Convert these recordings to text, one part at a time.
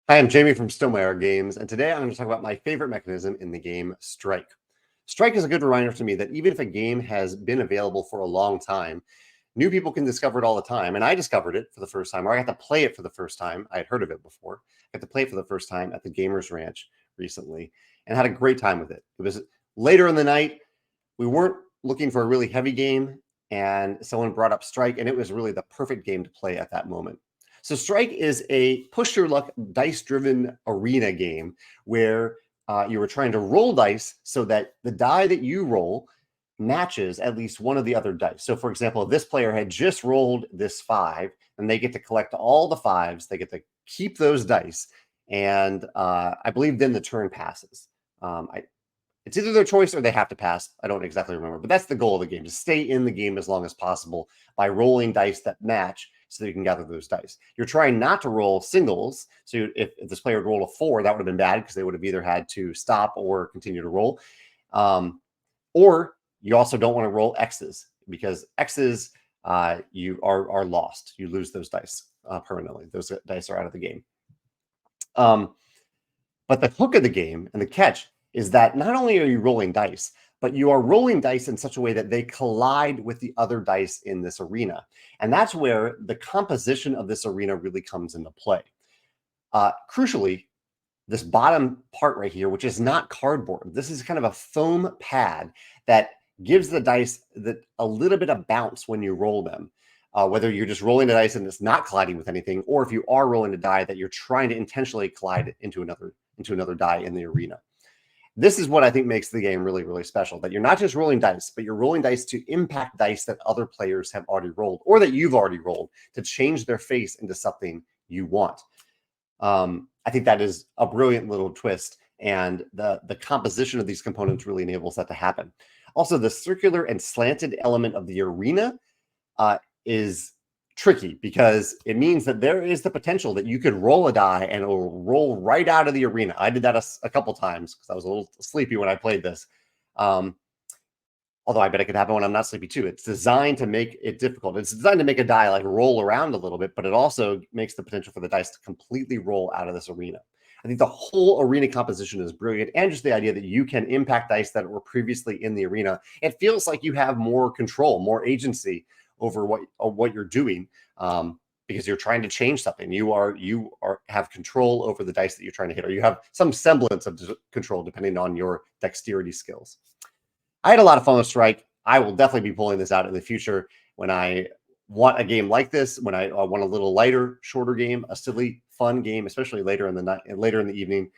Hi, I'm Jamey from Stonemeyer Games, and today I'm going to talk about my favorite mechanism in the game, Strike. Strike is a good reminder to me that even if a game has been available for a long time, new people can discover it all the time. And I discovered it for the first time, or I got to play it for the first time. I had heard of it before. I got to play it for the first time at the Gamers Ranch recently and had a great time with it. It was later in the night. We weren't looking for a really heavy game, and someone brought up Strike, and it was really the perfect game to play at that moment. So Strike is a push your luck dice-driven arena game where you were trying to roll dice so that the die that you roll matches at least one of the other dice. So, for example, if this player had just rolled this 5, and they get to collect all the 5s, they get to keep those dice, and I believe then the turn passes. It's either their choice or they have to pass. I don't exactly remember, but that's the goal of the game, to stay in the game as long as possible by rolling dice that match so that you can gather those dice. You're trying not to roll singles. So if this player had rolled a 4, that would have been bad because they would have either had to stop or continue to roll. Or you also don't want to roll X's because X's, you are lost. You lose those dice permanently. Those dice are out of the game. But the hook of the game and the catch is that not only are you rolling dice, but you are rolling dice in such a way that they collide with the other dice in this arena. And that's where the composition of this arena really comes into play. Crucially, this bottom part right here, which is not cardboard, this is kind of a foam pad that gives the dice a little bit of bounce when you roll them. Whether you're just rolling the dice and it's not colliding with anything, or if you are rolling a die that you're trying to intentionally collide into another die in the arena. This is what I think makes the game really, really special, that you're not just rolling dice, but you're rolling dice to impact dice that other players have already rolled or that you've already rolled to change their face into something you want. I think that is a brilliant little twist, and the composition of these components really enables that to happen. Also, the circular and slanted element of the arena is tricky because it means that there is the potential that you could roll a die and it will roll right out of the arena. I did that a couple times because I was a little sleepy when I played this. Although I bet it could happen when I'm not sleepy too. It's designed to make it difficult. It's designed to make a die like roll around a little bit, but it also makes the potential for the dice to completely roll out of this arena. I think the whole arena composition is brilliant, and just the idea that you can impact dice that were previously in the arena. It feels like you have more control, more agency over what you're doing, because you're trying to change something. You have control over the dice that you're trying to hit, or you have some semblance of control depending on your dexterity skills. I had a lot of fun with Strike. I will definitely be pulling this out in the future when I want a game like this, when I want a little lighter, shorter game, a silly, fun game, especially later in the night, later in the evening.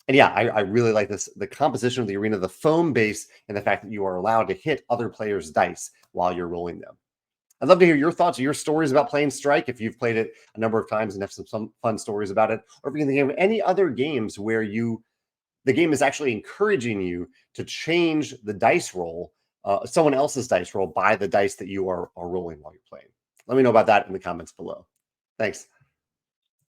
And yeah, I really like this, the composition of the arena, the foam base, and the fact that you are allowed to hit other players' dice while you're rolling them. I'd love to hear your thoughts or your stories about playing Strike, if you've played it a number of times and have some fun stories about it, or if you can think of any other games where the game is actually encouraging you to change the dice roll, someone else's dice roll, by the dice that you are rolling while you're playing. Let me know about that in the comments below. Thanks.